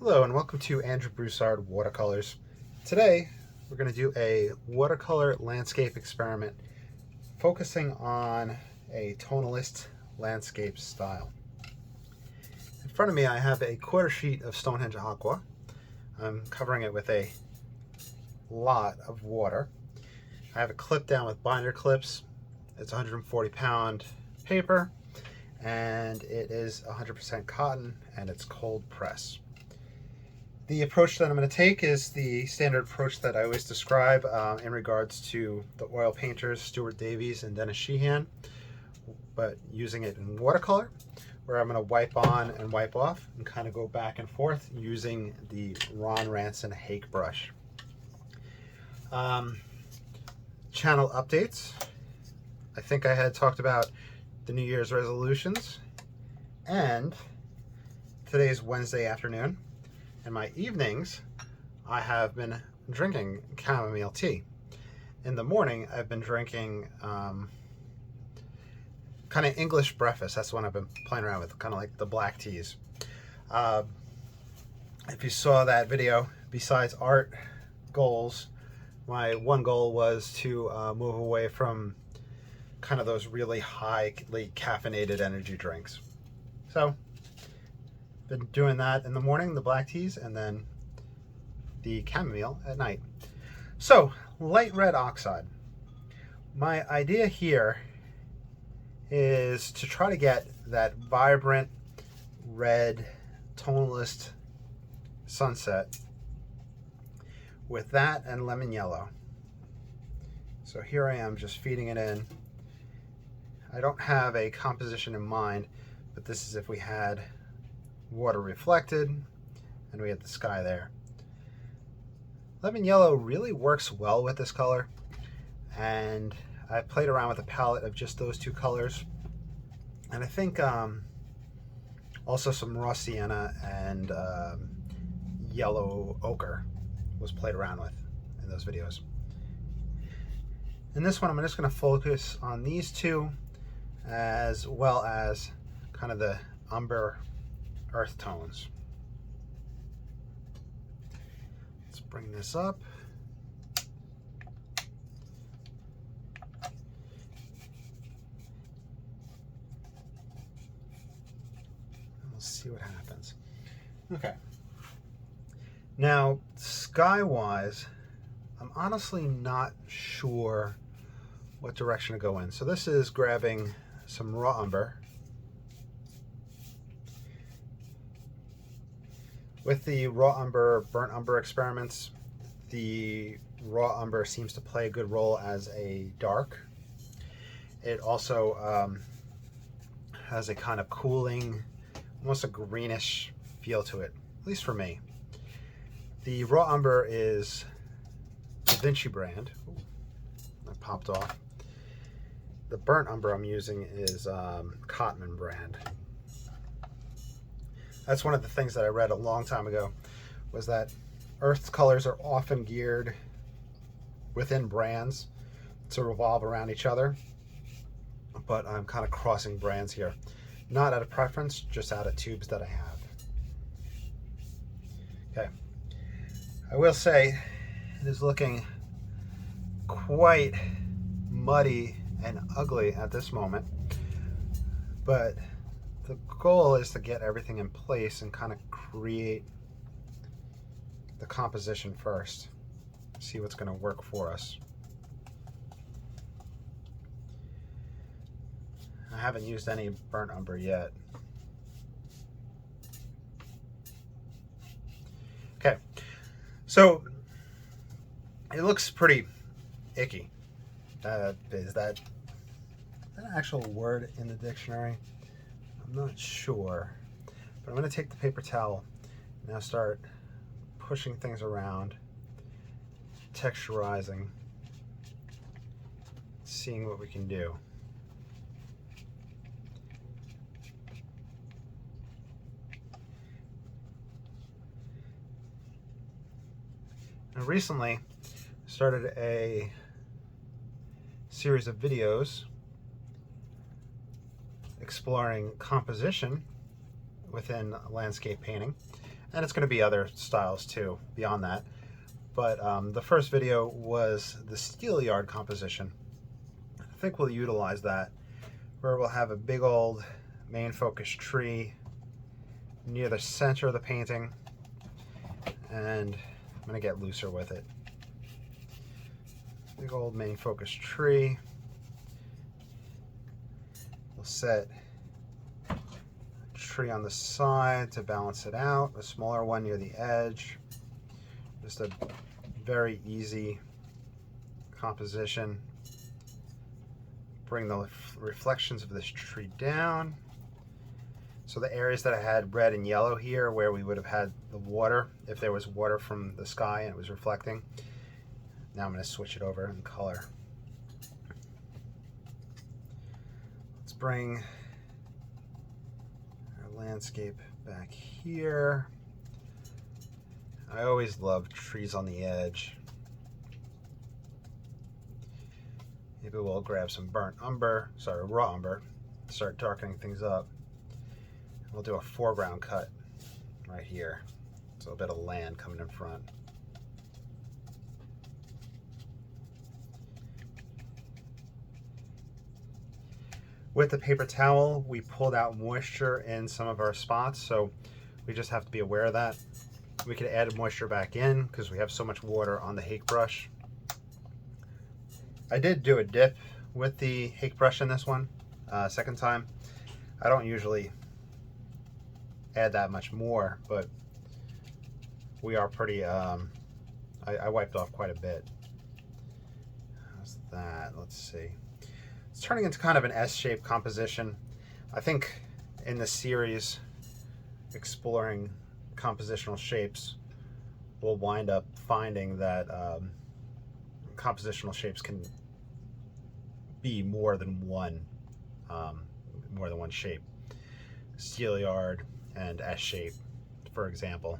Hello and welcome to Andrew Broussard Watercolors. Today we're going to do a watercolor landscape experiment focusing on a tonalist landscape style. In front of me I have a quarter sheet of Stonehenge aqua. I'm covering it with a lot of water. I have it clipped down with binder clips. It's 140-pound paper and it is 100% cotton and it's cold press. The approach that I'm going to take is the standard approach that I always describe in regards to the oil painters Stuart Davies and Dennis Sheehan, but using it in watercolor, where I'm going to wipe on and wipe off and kind of go back and forth using the Ranson hake brush. Channel updates. I think I had talked about the New Year's resolutions, and today's Wednesday afternoon. In my evenings, I have been drinking chamomile tea. In the morning, I've been drinking kind of English breakfast. That's the one I've been playing around with, kind of like the black teas. If you saw that video, besides art goals, my one goal was to move away from kind of those really highly caffeinated energy drinks. So been doing that in the morning, the black teas, and then the chamomile at night. So, light red oxide. My idea here is to try to get that vibrant red tonalist sunset with that and lemon yellow. So here I am just feeding it in. I don't have a composition in mind, but this is if we had water reflected and we had the sky there. Lemon yellow really works well with this color, and I played around with a palette of just those two colors, and I think also some raw sienna and yellow ochre was played around with in those videos. In this one I'm just going to focus on these two as well as kind of the umber earth tones. Let's bring this up. We'll see what happens. Okay. Now, sky-wise, I'm honestly not sure what direction to go in. So this is grabbing some raw umber. With the raw umber, burnt umber experiments, the raw umber seems to play a good role as a dark. It also has a kind of cooling, almost a greenish feel to it, at least for me. The raw umber is Da Vinci brand. Ooh, that popped off. The burnt umber I'm using is Cotman brand. That's one of the things that I read a long time ago, was that earth's colors are often geared within brands to revolve around each other, but I'm kind of crossing brands here. Not out of preference, just out of tubes that I have. Okay. I will say it is looking quite muddy and ugly at this moment, but the goal is to get everything in place and kind of create the composition first. See what's going to work for us. I haven't used any burnt umber yet. Okay, so it looks pretty icky. Is that an actual word in the dictionary? I'm not sure, but I'm going to take the paper towel and now start pushing things around, texturizing, seeing what we can do. And recently started a series of videos exploring composition within landscape painting, And it's going to be other styles too beyond that. But the first video was the Steelyard composition. I think we'll utilize that, where we'll have a big old main focus tree near the center of the painting, and I'm going to get looser with it. Big old main focus tree. We'll set a tree on the side to balance it out, a smaller one near the edge. Just a very easy composition. Bring the reflections of this tree down. So the areas that I had red and yellow here, where we would have had the water, if there was water from the sky and it was reflecting, now I'm going to switch it over in color. Let's bring our landscape back here. I always love trees on the edge. Maybe we'll grab some raw umber, start darkening things up. We'll do a foreground cut right here. So a bit of land coming in front. With the paper towel, we pulled out moisture in some of our spots, so we just have to be aware of that. We could add moisture back in because we have so much water on the hake brush. I did do a dip with the hake brush in this one, second time. I don't usually add that much more, but we are pretty, I wiped off quite a bit. How's that? Let's see. It's turning into kind of an S-shaped composition. I think in the series, exploring compositional shapes, we'll wind up finding that compositional shapes can be more than one shape. Steelyard and S-shape, for example.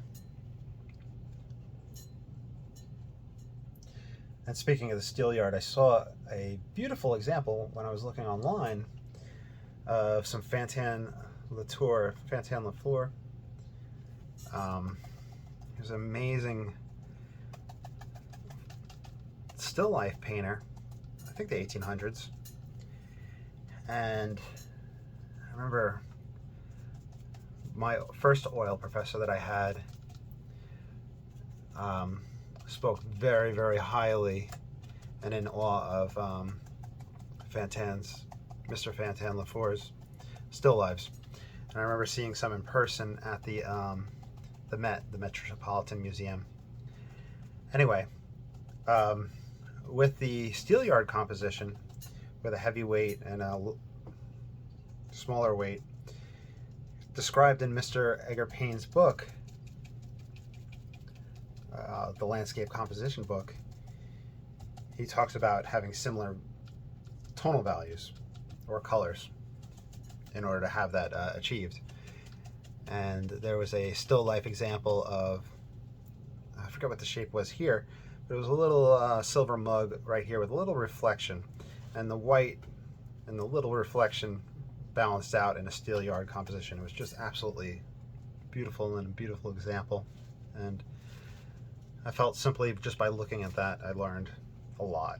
And speaking of the Steelyard, I saw a beautiful example when I was looking online of some Fantin Latour. There's an amazing still life painter, I think the 1800s. And I remember my first oil professor that I had spoke very, very highly and in awe of Mr. Fantin Latour's still lifes. And I remember seeing some in person at the Met, the Metropolitan Museum. Anyway, with the Steelyard composition, with a heavy weight and a smaller weight, described in Mr. Edgar Payne's book, the landscape composition book, he talks about having similar tonal values or colors in order to have that achieved. And there was a still life example of, I forget what the shape was here, but it was a little silver mug right here with a little reflection, and the white and the little reflection balanced out in a Steelyard composition. It was just absolutely beautiful and a beautiful example. And I felt simply just by looking at that, I learned a lot.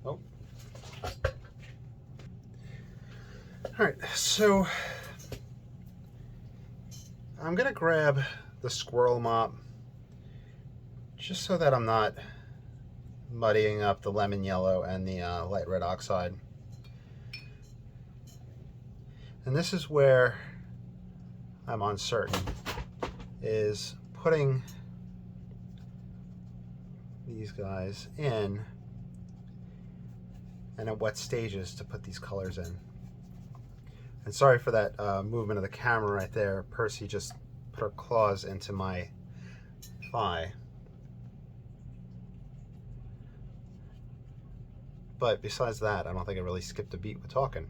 Oh. All right, so I'm gonna grab the squirrel mop just so that I'm not muddying up the lemon yellow and the light red oxide. And this is where I'm uncertain, is putting these guys in and at what stages to put these colors in. And sorry for that movement of the camera right there. Percy just put her claws into my thigh. But besides that, I don't think I really skipped a beat with talking.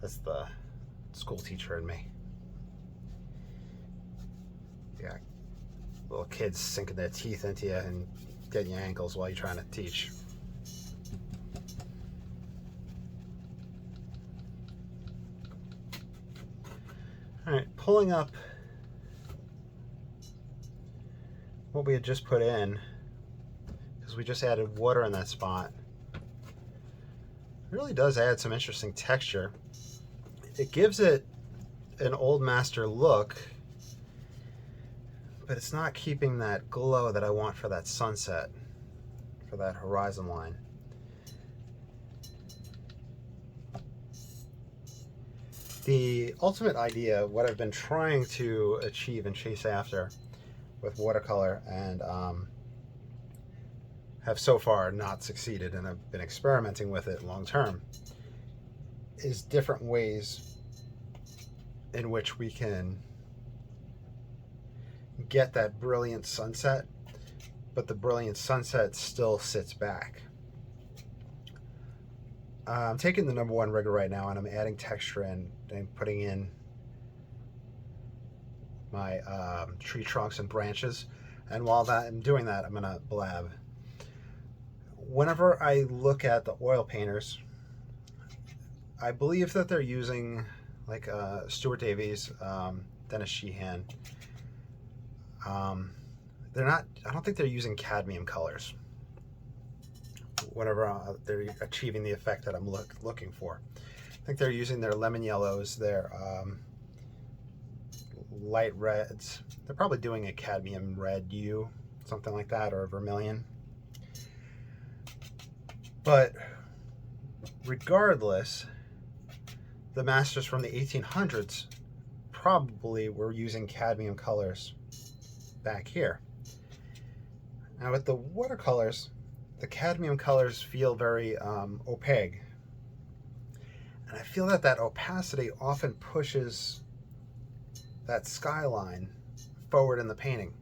That's the school teacher in me. Yeah, little kids sinking their teeth into you and getting your ankles while you're trying to teach. All right, pulling up what we had just put in, because we just added water in that spot. It really does add some interesting texture. It gives it an old master look, but it's not keeping that glow that I want for that sunset, for that horizon line. The ultimate idea, what I've been trying to achieve and chase after with watercolor, and have so far not succeeded, and I've been experimenting with it long term, is different ways in which we can get that brilliant sunset, but the brilliant sunset still sits back. I'm taking the #1 rigger right now, and I'm adding texture in and putting in my tree trunks and branches. And while I'm doing that, I'm gonna blab. Whenever I look at the oil painters, I believe that they're using, like Stuart Davies, Dennis Sheehan. They're not. I don't think they're using cadmium colors whenever they're achieving the effect that I'm looking for. I think they're using their lemon yellows, their light reds. They're probably doing a cadmium red hue, something like that, or a vermilion. But regardless, the masters from the 1800s probably were using cadmium colors back here. Now with the watercolors, the cadmium colors feel very opaque. And I feel that that opacity often pushes that skyline forward in the painting.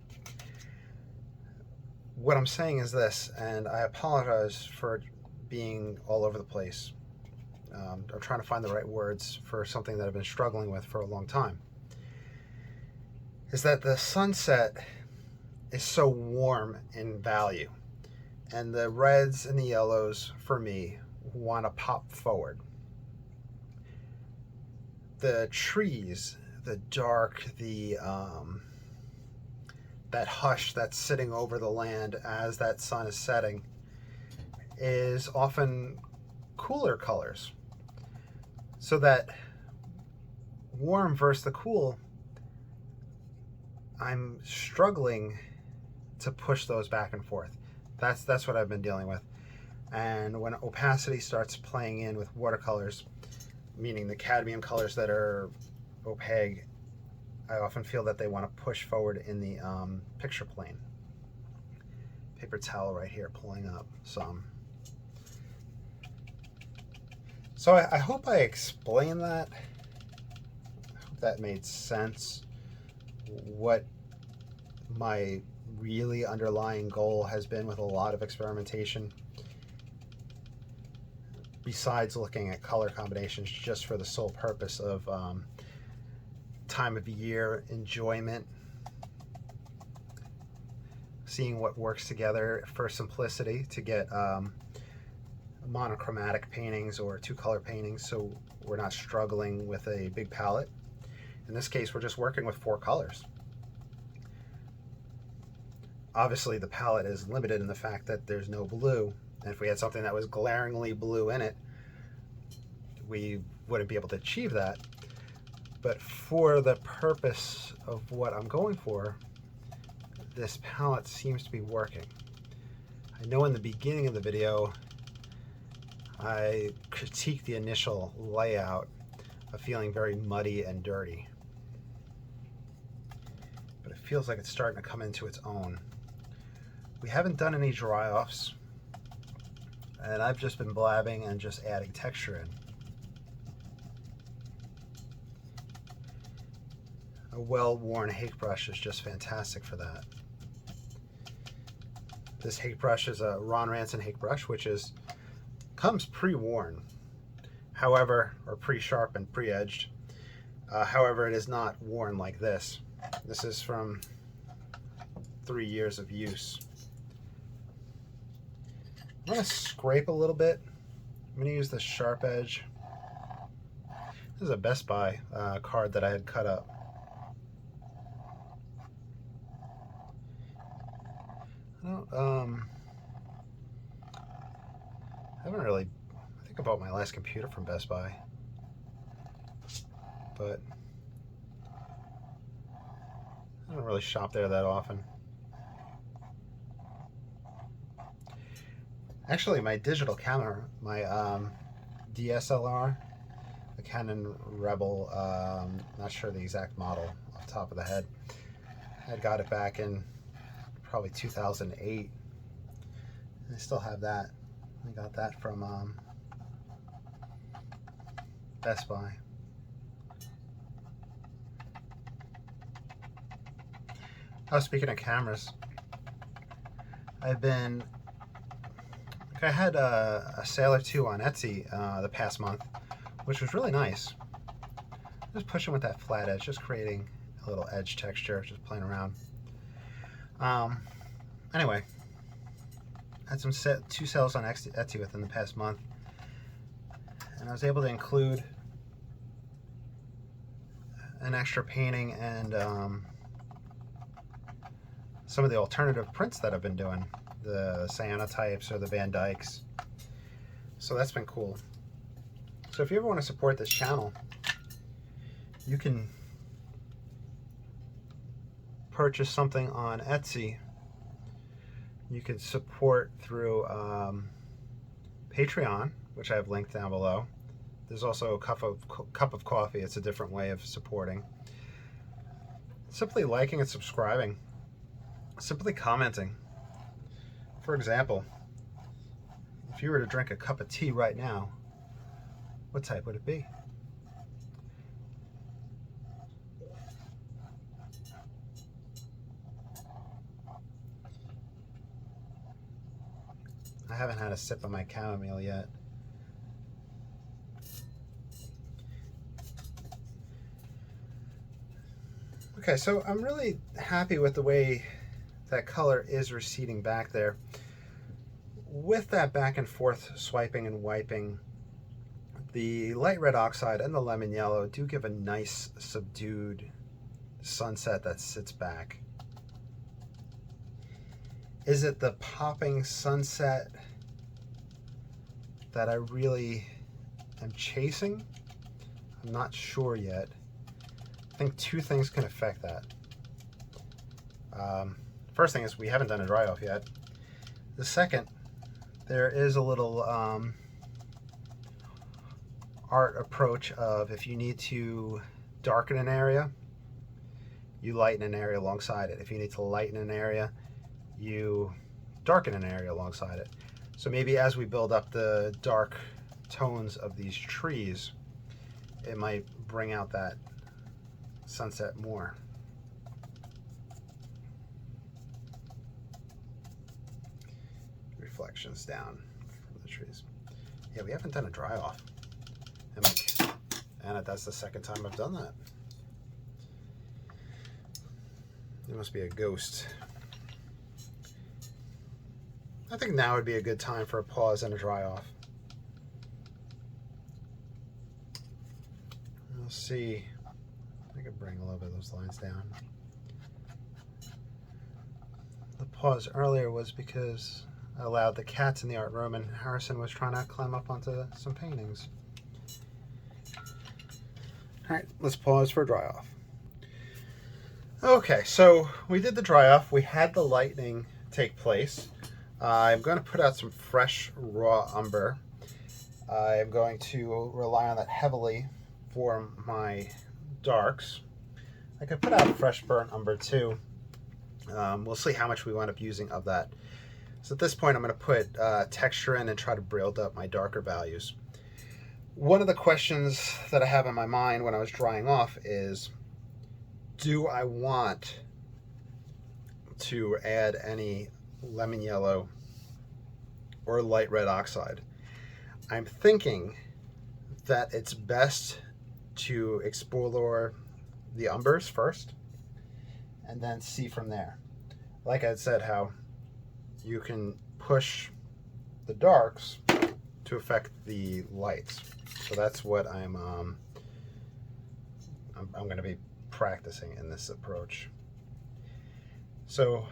What I'm saying is this, and I apologize for being all over the place. I'm trying to find the right words for something that I've been struggling with for a long time. Is that the sunset is so warm in value, and the reds and the yellows for me want to pop forward. The trees, the dark, the that hush that's sitting over the land as that sun is setting is often cooler colors. So that warm versus the cool, I'm struggling to push those back and forth. That's what I've been dealing with. And when opacity starts playing in with watercolors, meaning the cadmium colors that are opaque, I often feel that they want to push forward in the picture plane. Paper towel right here pulling up some. So I hope I explained that. I hope that made sense. What my really underlying goal has been with a lot of experimentation, besides looking at color combinations just for the sole purpose of time of year enjoyment, seeing what works together for simplicity to get monochromatic paintings or two-color paintings, so we're not struggling with a big palette. In this case, we're just working with 4 colors. Obviously, the palette is limited in the fact that there's no blue, and if we had something that was glaringly blue in it, we wouldn't be able to achieve that. But for the purpose of what I'm going for, this palette seems to be working. I know in the beginning of the video, I critiqued the initial layout of feeling very muddy and dirty. But it feels like it's starting to come into its own. We haven't done any dry offs, and I've just been blabbing and just adding texture in. A well-worn hake brush is just fantastic for that. This hake brush is a Ranson hake brush, which comes pre-worn, however, or pre-sharpened, pre-edged. However, it is not worn like this. This is from 3 years of use. I'm going to scrape a little bit. I'm going to use the sharp edge. This is a Best Buy card that I had cut up. haven't really, I think I bought my last computer from Best Buy, but I don't really shop there that often. Actually, my digital camera, my DSLR, the Canon Rebel, not sure the exact model off the top of the head. I got it back in probably 2008. I still have that. I got that from Best Buy. Oh, speaking of cameras, I had a sale or two on Etsy the past month, which was really nice. Just pushing with that flat edge, just creating a little edge texture, just playing around. Anyway, I had two sales on Etsy within the past month, and I was able to include an extra painting and some of the alternative prints that I've been doing, the cyanotypes or the Van Dykes. So that's been cool. So if you ever want to support this channel, you can purchase something on Etsy. You could support through Patreon, which I have linked down below. There's also a cup of coffee. It's a different way of supporting. Simply liking and subscribing. Simply commenting. For example, if you were to drink a cup of tea right now, what type would it be? I haven't had a sip of my chamomile yet. Okay, so I'm really happy with the way that color is receding back there. With that back and forth swiping and wiping, the light red oxide and the lemon yellow do give a nice subdued sunset that sits back. Is it the popping sunset that I really am chasing? I'm not sure yet. I think two things can affect that. First thing is we haven't done a dry off yet. The second, there is a little art approach of if you need to darken an area, you lighten an area alongside it. If you need to lighten an area, you darken an area alongside it. So maybe as we build up the dark tones of these trees, it might bring out that sunset more. Reflections down from the trees. Yeah, we haven't done a dry off. And that's the second time I've done that. There must be a ghost. I think now would be a good time for a pause and a dry off. We'll see. I can bring a little bit of those lines down. The pause earlier was because I allowed the cats in the art room and Harrison was trying to climb up onto some paintings. All right, let's pause for a dry off. Okay, so we did the dry off. We had the lightning take place. I'm going to put out some fresh raw umber. I'm going to rely on that heavily for my darks. I could put out fresh burnt umber too. We'll see how much we wind up using of that. So at this point I'm going to put texture in and try to build up my darker values. One of the questions that I have in my mind when I was drying off is, do I want to add any lemon yellow or light red oxide? I'm thinking that it's best to explore the umbers first and then see from there. Like I said, how you can push the darks to affect the lights. So that's what I'm going to be practicing in this approach. So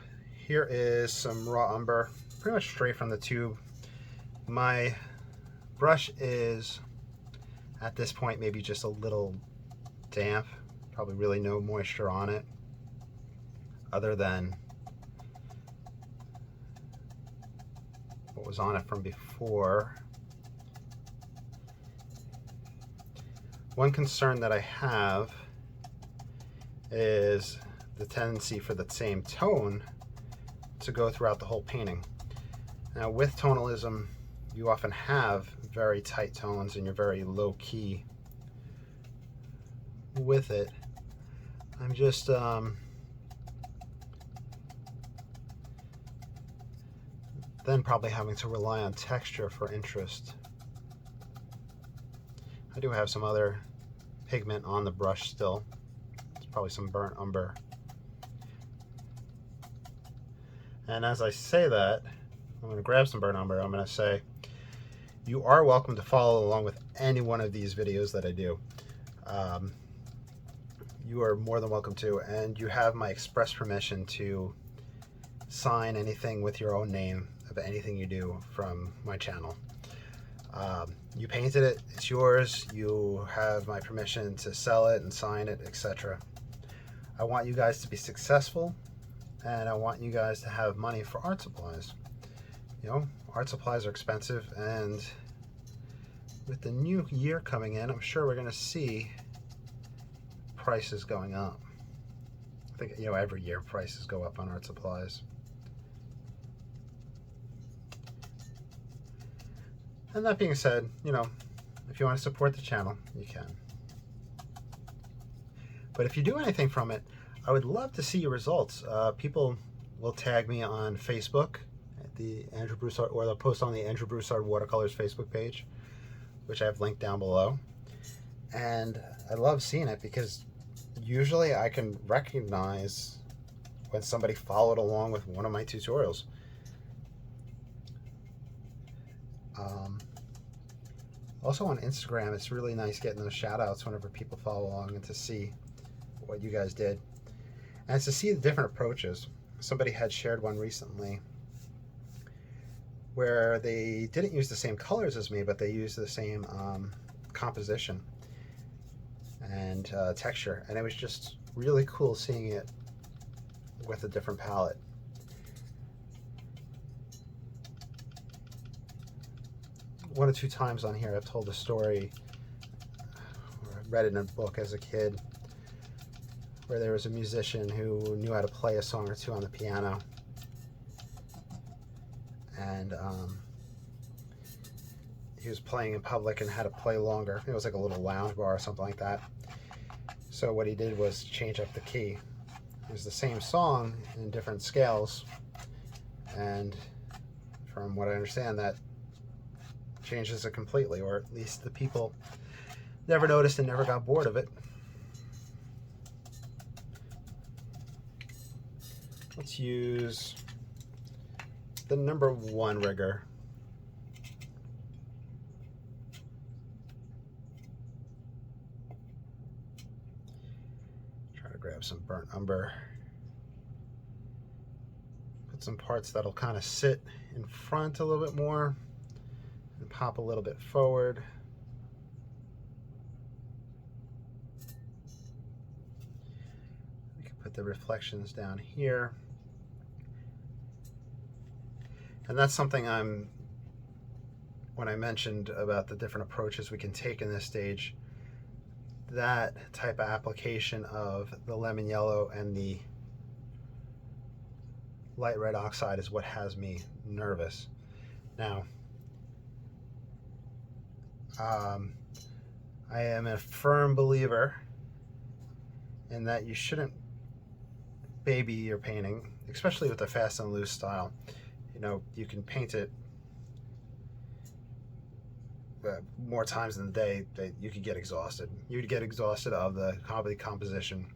Here is some raw umber, pretty much straight from the tube. My brush is, at this point, maybe just a little damp. Probably really no moisture on it, other than what was on it from before. One concern that I have is the tendency for the same tone to go throughout the whole painting. Now with tonalism, you often have very tight tones and you're very low key with it. I'm just then probably having to rely on texture for interest. I do have some other pigment on the brush still. It's probably some burnt umber. And as I say that, I'm going to grab some burnt umber. I'm going to say, you are welcome to follow along with any one of these videos that I do. You are more than welcome to, and you have my express permission to sign anything with your own name of anything you do from my channel. You painted it, it's yours, you have my permission to sell it and sign it, etc. I want you guys to be successful, and I want you guys to have money for art supplies. You know, art supplies are expensive, and with the new year coming in, I'm sure we're going to see prices going up. I think, you know, every year prices go up on art supplies. And that being said, you know, if you want to support the channel, you can. But if you do anything from it, I would love to see your results. People will tag me on Facebook at the Andrew Broussard, or they'll post on the Andrew Broussard Watercolors Facebook page, which I have linked down below. And I love seeing it because usually I can recognize when somebody followed along with one of my tutorials. Also on Instagram, it's really nice getting those shout outs whenever people follow along and to see what you guys did. And it's to see the different approaches. Somebody had shared one recently where they didn't use the same colors as me, but they used the same composition and texture. And it was just really cool seeing it with a different palette. One or two times on here I've told a story, or I read it in a book as a kid, where there was a musician who knew how to play a song or two on the piano, and he was playing in public and had to play longer. It was like a little lounge bar or something like that. So what he did was change up the key. It was the same song in different scales, and from what I understand, that changes it completely, or at least the people never noticed and never got bored of it. Let's use the #1 rigger. Try to grab some burnt umber. Put some parts that'll kind of sit in front a little bit more and pop a little bit forward. We can put the reflections down here. And that's something when I mentioned about the different approaches we can take in this stage, that type of application of the lemon yellow and the light red oxide is what has me nervous. Now, I am a firm believer in that you shouldn't baby your painting, especially with the fast and loose style. You know, you can paint it more times in the day that you could get exhausted. You'd get exhausted of the composition,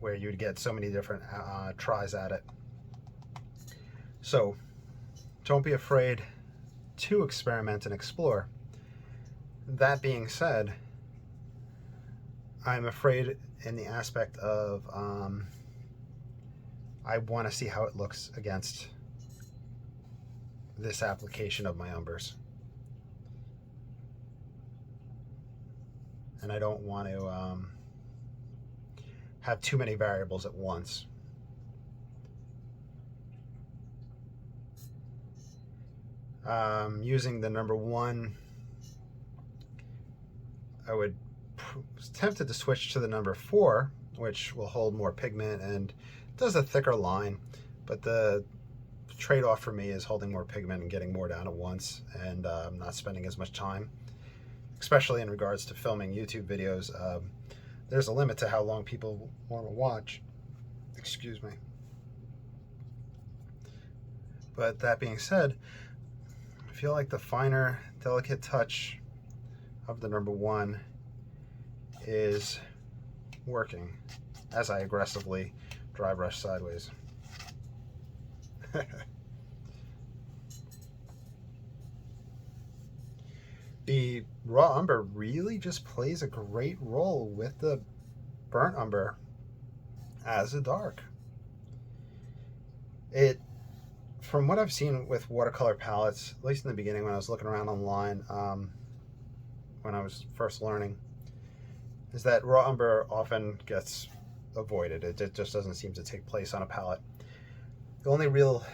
where you'd get so many different tries at it. So don't be afraid to experiment and explore. That being said, I'm afraid in the aspect of I want to see how it looks against this application of my umbers. And I don't want to have too many variables at once. Using the number 1, I was tempted to switch to the number 4, which will hold more pigment and does a thicker line, but the trade-off for me is holding more pigment and getting more down at once, and not spending as much time, especially in regards to filming YouTube videos. There's a limit to how long people want to watch. Excuse me. But that being said, I feel like the finer, delicate touch of the number 1 is working as I aggressively dry brush sideways. The raw umber really just plays a great role with the burnt umber as a dark. From what I've seen with watercolor palettes, at least in the beginning when I was looking around online, when I was first learning, is that raw umber often gets avoided. It just doesn't seem to take place on a palette. The only real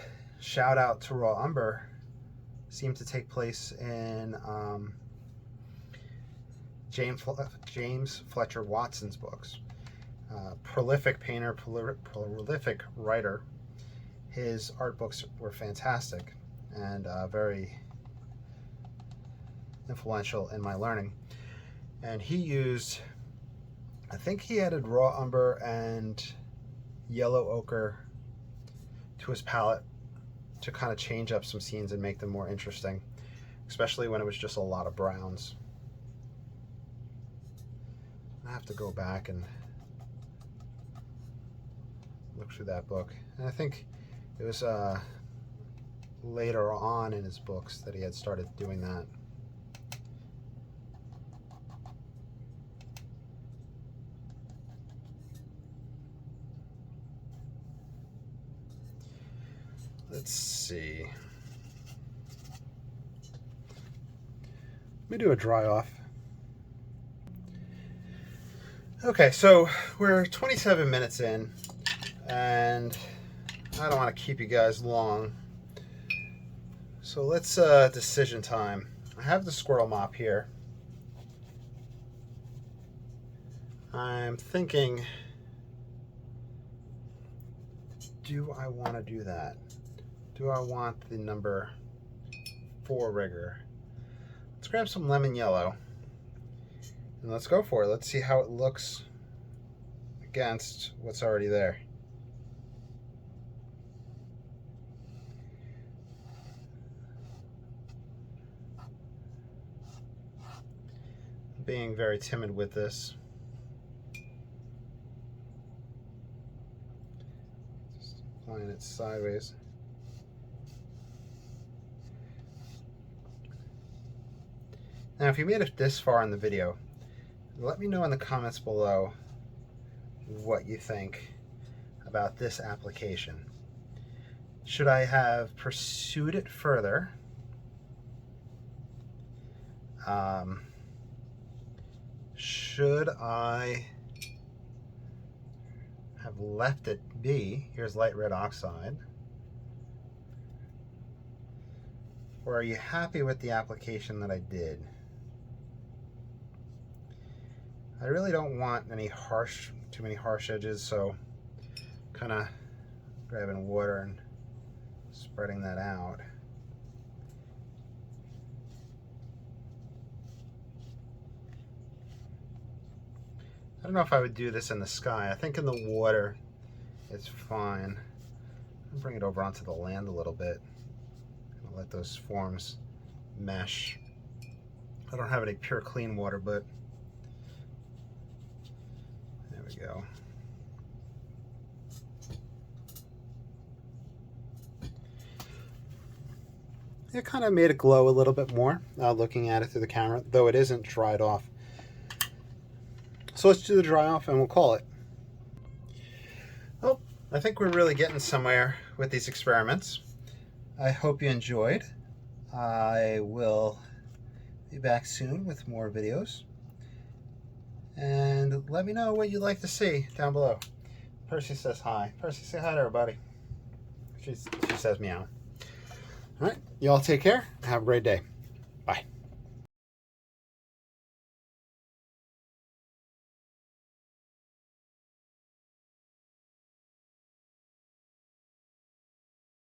shout out to raw umber seemed to take place in James Fletcher Watson's books. Prolific painter, prolific writer. His art books were fantastic and very influential in my learning. And he used, I think he added raw umber and yellow ochre to his palette to kind of change up some scenes and make them more interesting, especially when it was just a lot of browns. I have to go back and look through that book. And I think it was later on in his books that he had started doing that. Let's see. Let me do a dry off. Okay, so we're 27 minutes in, and I don't want to keep you guys long. So let's decision time. I have the squirrel mop here. I'm thinking, do I want to do that? Do I want the number 4 rigger? Let's grab some lemon yellow and let's go for it. Let's see how it looks against what's already there. Being very timid with this. Just applying it sideways. Now, if you made it this far in the video, let me know in the comments below what you think about this application. Should I have pursued it further? Should I have left it be? Here's light red oxide. Or are you happy with the application that I did? I really don't want too many harsh edges, so kind of grabbing water and spreading that out. I don't know if I would do this in the sky. I think in the water it's fine. I'll bring it over onto the land a little bit. I'll let those forms mesh. I don't have any pure clean water, but there we go. It kind of made it glow a little bit more looking at it through the camera, though it isn't dried off. So let's do the dry off and we'll call it. Well, I think we're really getting somewhere with these experiments. I hope you enjoyed. I will be back soon with more videos. And let me know what you'd like to see down below. Percy says hi. Percy, say hi to everybody. She says meow. All right, you all take care. Have a great day.